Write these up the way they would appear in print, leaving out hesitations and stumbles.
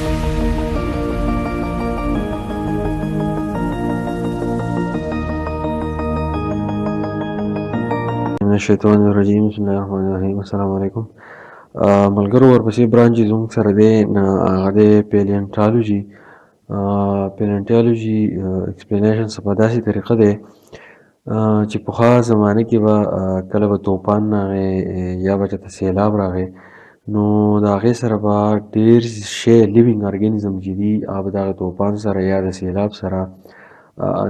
من الشیطان الرجیم بسم الله الرحمن الرحیم السلام علیکم ملګرو ورپسې برانچ زموږ سره دی هغه دی پیلیانټالوجي ایکسپلینیشن څه په داسې طریقه دی چې پخوا زمانه کې به کله به طوفان راغی یا به چېرته سیلاب راغی نو د هغې سره به ډېر شی لیوینګ ارګینزم چې دي هغه به دغه طوفان سره یا د سیلاب سره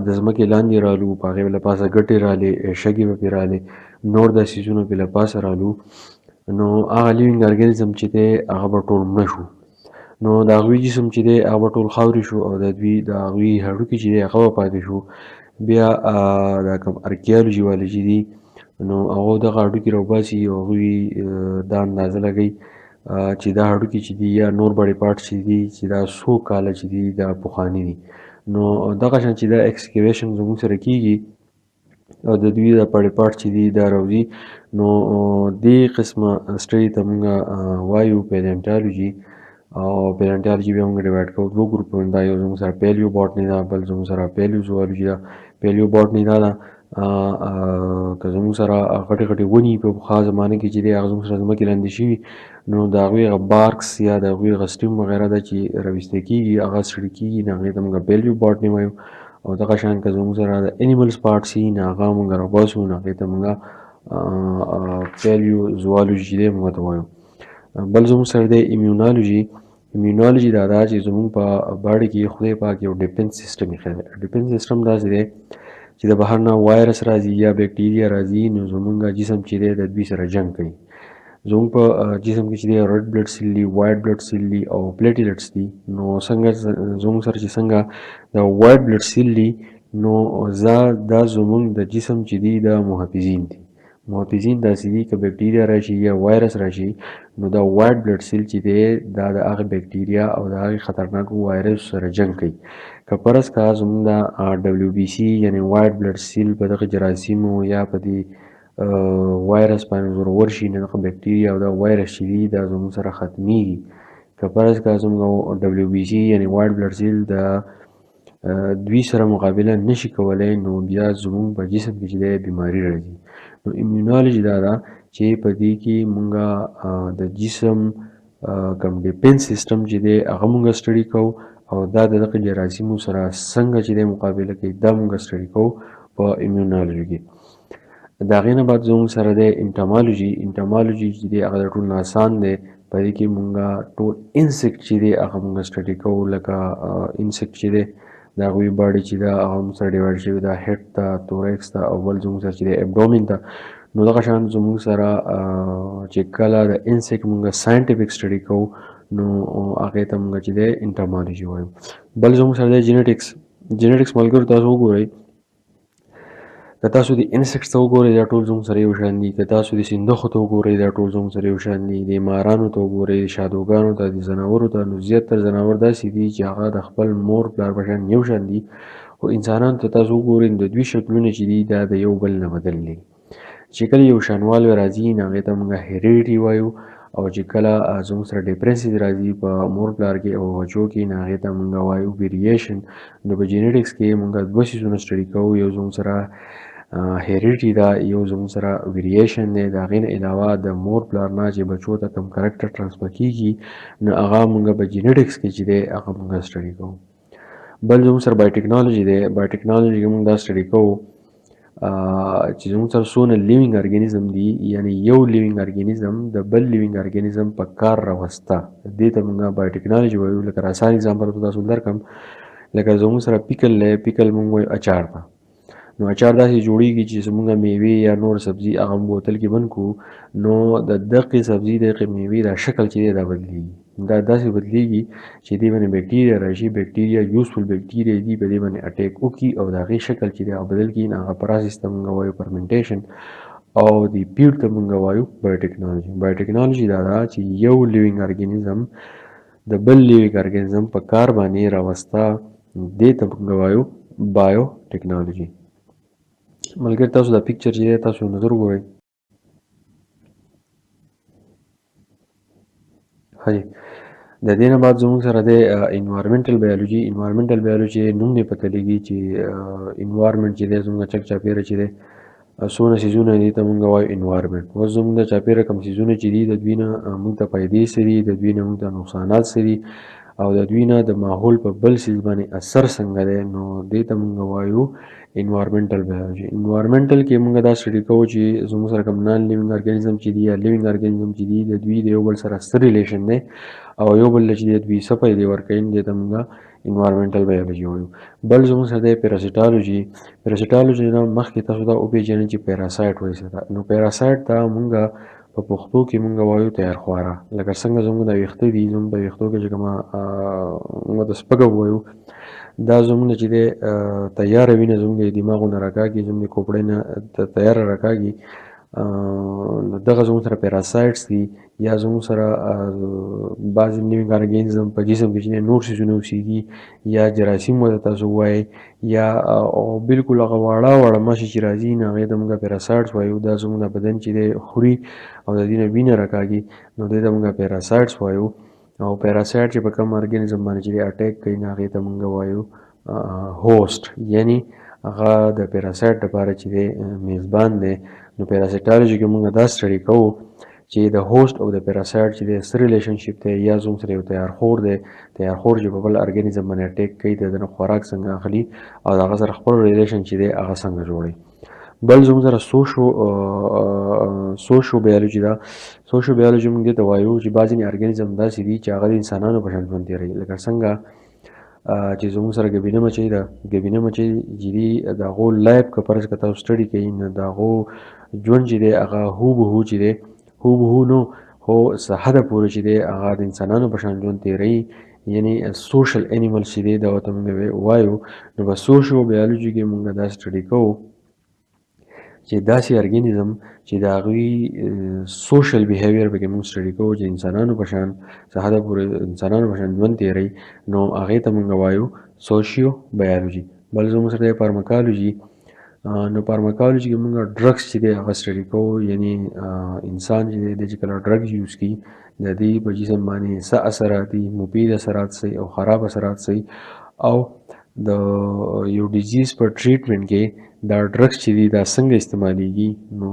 د ځمکې لاندې رالو په هغې به له پاسه ګټې رالې شګې به پرې رالې نور دا څیزونه پرې له پاسه رالو نو هغه لیوینګ ارګینزم چې دی هغه به ټول مړه شو نو د هغوی جسم چې دی هغه به ټول خاورې شو او د هغوی هډوکي چې دی هغه به پاتې شو بیا دا کوم ارکیالوجي والے چې دي نو هغو دغه هډوکي راوباسي او هغوی دا اندازه لګوي چې دا هډوکي چې دي یا نور بډي پارټ چې دي چې دا څو کاله چې دي دا پخواني دي نو دغه شان چې دا ایکسکیویشن زموږ سره کیږي او د دوی دا بډي پارټ چې دي دا راوځي نو دې قسمه سټډي ته موږ وایو پیلیانټالوجي او پیلیانټالوجي بیا موږ ډیوایډ کوو دوه ګروپونو دا یو زموږ سره پیلیو باټني ده بل زموږ سره پیلیو زوالوجي ده پیلیو باټني دا ده که زموږ سره غټې غټې ونې په پخوا زمانه کې چې دی هغه زموږ سره ځمکې لاندې شوي نو د هغوی هغه بارکس یا د هغوی هغه سټیم وغیره ده چې راویستل کېږي هغه څړي کېږي نو هغې ته موږ پیلیو باټني وایو او دغه شان که زموږ سره د انیملز پارټس وي نو هغه موږ راوباسو نو هغې ته موږ پیلیو زوالوجي چې دی موږ ته وایو بل زموږ سره دی ایمیونالوجي دا ده چې زموږ په باډي کې خدای پاک یو ډیفنس سیسټم ایښی دی ډیفنس سیسټم داسې دی چې د بهر نه وایرس راځي یا بیکټیریا راځي نو زموږ جسم چې دی د دوی سره جنګ کوي زموږ په جسم کې چې دی ریډ بلډ سیل دي وایټ بلډ سیل دي او پلیټلیټس دي نو څنګه زموږ سره چې څنګه د وایټ بلډ سیل دي نو دا زموږ د جسم چې دي د محافظین دي محافظین داسې دي که بیکټیریا راشي یا وایرس راشي نو دا وایټ بلډ سیل چې دی دا د هغې بیکټیریا او د هغې خطرناکو وایرس سره جنګ کوي که فرض که زموږ د WBC یعنې وایټ بلډ سیل په دغه جراثیمو یا په دې وایرس باندې زورور شي نو دغه بیکټیریا او دغه وایرس چې دي دا زموږ سره ختمیږي که فرض که زموږ WBC یعنې وایټ بلډ سیل د دوی سره مقابله نشي کولی نو بیا زموږ په جسم کې چې دی بیماري راځي نو ایمیونالوجي دا ده چې په دې کې مونږ د جسم کوم ډیفنس سیسټم چې دی هغه مونږ سټډي کوو او دا د دغه جراثیمو سره څنګه چې دی مقابله کوي دا مونږ سټډي کوو په ایمیونالوجي کې د هغې نه بعد زموږ سره دی انټامالوجي چې دی هغه د ټولو نه اسان دی په دې کې مونږ ټول انسیکټ چې دی هغه مونږ سټډي کوو لکه انسیکټ چې دی د هغوی باډي چې ده هغه هم سره ډیوایډ شوي ده هیډ ته توریکس ته او بل زموږ سره چې دی ابډومین ته نو دغه شان زموږ سره چې کله د انسیکټ مونږ ساینټیفیک سټډي کوو نو هغې ته مونږ چې دی انټامالوجي وایو بل زموږ سره دی جینیټکس ملګرو تاسو وګورئ که تاسو د انسیکټس ته وګورئ دا ټول زموږ سره یو شان دي که تاسو د سیندخو ته وګورئ دا ټول زموږ سره یو شان دي د مارانو ته وګورئ د شادوګانو ته د ځناورو ته نو زیاتره ځناور داسې دي چې هغه د خپل مور پلار په شان یو شان دي خو انسانانو ته تاسو وګورئ د دوی شکلونه چې دي دا د یو بل نه بدل دي چې کله یو شانوالی راځي نو هغې ته موږ هیریډیټي وایو او چې کله زموږ سره ډیپرنسز راځي په مور پلار کې او بچو کې نو هغې ته موږ وایو ویریشن نو په جینیټکس کې موږ دوه څیزونه سټډي کوو یو زموږ سره هیریډیټي ده یو زموږ سره ویریشن دی د هغې نه علاوه د مور پلار نه چې بچو ته کوم کرکټر ټرانسفر کېږي نو هغه موږ په جینیټکس کې چې دی هغه موږ سټډي کوو بل زموږ سره بایوټیکنالوجي دی بایوټیکنالوجي کې موږ دا سټډي کوو چې زموږ سره څونه لیوینګ ارګانیزم دي یعنی یو لیوینګ ارګانیزم د بل لیوینګ ارګانیزم په کار راوسته دې ته موږ بایوټیکنالوجي وایو لکه آسان اگزامپل به تاسو درکړم لکه زموږ سره پیکل دی پیکل موږ وایو اچار ته نو اچار داسې جوړیږي چې زموږ میوې یا نور سبزي هغه بوتل کې بند کړو نو د دغې سبزي دغې میوې دا شکل چې دی دا بدلیږي دا داسې بدلیږي چې دې باندې بیکټیریا راشي بیکټیریا یوزفل بیکټیریا دي په دې باندې اټیک وکړي او د هغې شکل چې دی هغه بدل کړي نو هغه پروسس ته موږ وایو فرمنټیشن او د پیډ ته موږ وایو بایوټیکنالوجي دا ده چې یو لیوینګ ارګانیزم د بل لیوینګ ارګانیزم په کار باندې راوسته دې ته موږ وایو بایوټیکنالوجي ملګري تاسو دا پکچر چې دی تاسو نظر وګورئ د دې نه بعد زموږ سره د انوایرمنټل بایولوژي. انوایرمنټل بایولوژي نوم نه پته لګي چې انوایرمنټ چې دی زموږ چک چاپیره چې دی څونه څیزونه دي ته مونږ وایو انوایرمنټ. اوس زموږ د چاپیره کوم څیزونه چې دي د دوی نه مونږ ته فایدې څه دي، د دوی نه مونږ ته نقصانات څه دي، او د دوی نه د ماحول په بل څیز باندې اثر څنګه دی، نو دې ته مونږ وایو انوایرمنټل بایولوژي. انوایرمنټل کې مونږ دا سټډي کوو چې زموږ سره کوم نان لیوینګ ارګانیزم چې دي یا لیوینګ ارګانیزم چې دي د دوی د یو بل سره څه ریلیشن دی او یو بل چې د دوی څه فایدې ورکوي، دې ته مونږ انوایرمنټل بایولوژي وایو. بل زموږ سره د پیراسیټالوژي. پیراسیټالوژي نه مخکې تاسو دا وپېژنئ چې پیراسایټ وایي څه ته. نو پیراسایټ ته مونږ په پښتو کې مونږ وایو تیارخواره. لکه څنګه زموږ د ویښته دي، زموږ په ویښتو کې چې کومه مونږ ته سپږه وایو، دا زموږ چې دی تیاره وینه زموږ د دماغو نه راکاږي، زموږ د کوپړۍ نه تیاره راکاږي، نو دغه زموږ سره پیراسایټس دي. یا زموږ سره بعضې لیوینګ ارګانیزم په جسم کې چې نور څیزونه اوسېږي، یا جراثیم ورته تاسو وایئ، یا بالکل هغه واړه واړه ماشي چې راځي نو هغې ته موږ پیراسایټس وایو. دا زموږ د بدن چې دی خوري او د دې نه وینه راکاږي، نو دې ته موږ پیراسایټس وایو. او پیراسایټ چې په کوم ارګانیزم باندې چې دی اټیک کوي نو هغې ته موږ وایو هوسټ، یعنی هغه د پیراسایټ لپاره چې دی میزبان دی. نو پیراسیټالوژي کې موږ دا سټډي کوو چې د هوسټ او د پیراسایټ چې دی څه ریلیشنشپ دی، یا زموږ سره یو تیارخور دی، تیارخور چې په بل ارګانیزم باندې اټیک کوي د ده نه خوراک څنګه اخلي او د هغه سره خپل ریلیشن چې دی هغه څنګه جوړوي. بل زموږ سره سوشو بیالوجي ده. سوشو بیالوجي موږ دې ته وایو چې بعضې ارګانیزم داسې دي چې هغه د انسانانو په شان ژوند تېروي. لکه څنګه چې زموږ سره ګبینه مچۍ ده. ګبینه مچۍ چې دي د هغو لایف که فرض که تاسو سټډي کوئ نو د هغو ژوند چې دی هغه هوبهو چې دی هوبهو نو خو څه حده پورې چې دی هغه د انسانانو په شان ژوند تېروي، یعنی سوشل انیملز چې دی دا ورته موږ وایو. نو په سوشو بیالوجي کې موږ دا سټډي کوو چې داسې ارګانیزم چې د هغوی سوشل بیهیویر پکې موږ سټډي کوو چې انسانانو په شان څه حده پورې انسانانو په شان ژوند تېروي، نو هغې ته موږ وایو سوشیو بیالوجي. بل زموږ سره دی فارماکالوجي. نو فارماکالوجي کې موږ ډرګس چې دی هغه سټډي کوو، یعنی انسان چې دی چې کله ډرګز یوز کړي د دې په جسم باندې څه اثرات دي، مفید اثرات څه او خراب اثرات څه، او د یو ډیزیز په ټریټمنټ کې دا ډرګس چې دي دا څنګه استعمالیږي، نو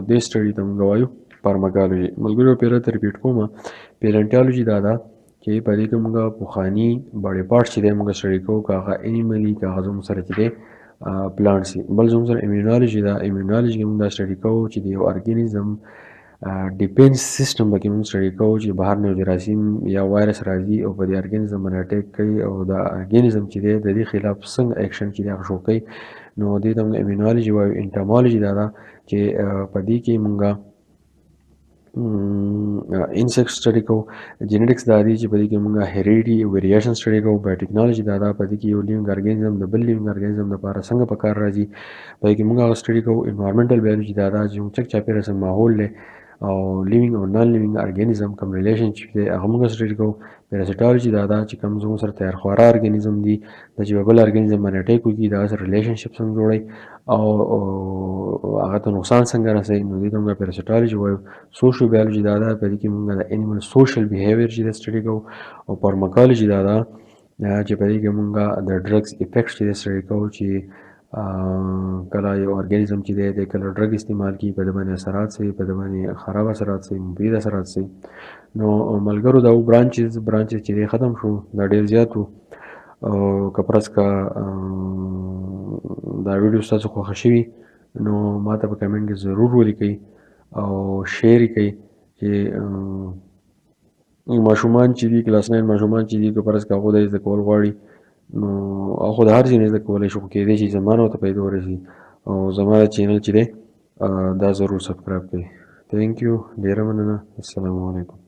دې سټډي ته موږ وایو فارماکالوجي. ملګرو پیره ته ریپیټ کوم، پیلنټالوجي دا ده چې په دې کې موږ پخواني باډي پارټس چې دی موږ سټډي کوو، که هغه انیملي که هغه زموږ سره چې دی پلانټس دي. بل زموږ سره امیونالوجي ده. امیونالوجي کې موږ دا سټډي کوو چې د یو ارګانیزم ډیفینس سیسټم پکې موږ سټډي کوو چې بهر نه جراثیم یا وایرس راځي او په دې ارګانیزم باندې اټیک کوي او دا ارګانیزم چې دی د دې خلاف څنګه اکشن چې دی هغه شو کوي، نو دې ته موږ امیونالوجي وایو. انټامالوجي دا ده چې په دې کې موږ انسیکټ سټډي کوو. جینیټکس دا دي چې په دې کې موږ هیریډي ویریشن سټډي کوو. بایوټیکنالوجي دا ده په دې کې یو لیوینګ ارګانیزم د بل لیوینګ ارګانیزم لپاره څنګه په کار راځي، په دې کې موږ هغه سټډي کوو. انوایرمنټل بایولوژي دا ده چې موږ چک چاپېره څه ماحول دی او لیوینګ او نان لیوینګ ارګانیزم کوم ریلیشنشپ دی هغه موږ سټډي کوو. پیراسیټالوجي دا ده چې کوم زموږ سره تیارخواره ارګانیزم دي د چې په بل ارګانیزم باندې اټیک وکړي د هغه سره ریلیشنشپ څنګه جوړوي او هغه ته نقصان څنګه رسوي، نو دې ته موږ پیراسیټالوجي وایو. سوشو بیالوجي دا ده په دې کې موږ د انیمل سوشل بیهیویر چې دی سټډي کوو. او فارماکالوجي دا ده چې په دې کې موږ د ډرګس افیکټس چې دی سټډي کوو چې کله یو ارګانیزم چې دی کله ډرګ استعمال کړي په ده باندې اثرات څه په ده باندې خراب اثرات څه مفید اثرات څه. نو ملګرو دا برانچز چې دی ختم شو، دا ډېر زیات وو. او که پرس که دا ویډیو ستاسو خوښه شوي نو ما ته په کمنټ کې ضرور ولیکئ او شیر یې کړئ چې ماشومان چې دي کلاس 9 ماشومان چې دي که فرض که هغوی دا زده کول غواړي نو هغه د هر ځای نه زده کولی شي، خو کېدای شي زما نه ورته پیدا ورسي او زما د چینل چې دی دا ضرور سبسکرایب کړئ. تھینک یو، ډېره مننه. السلام علیکم.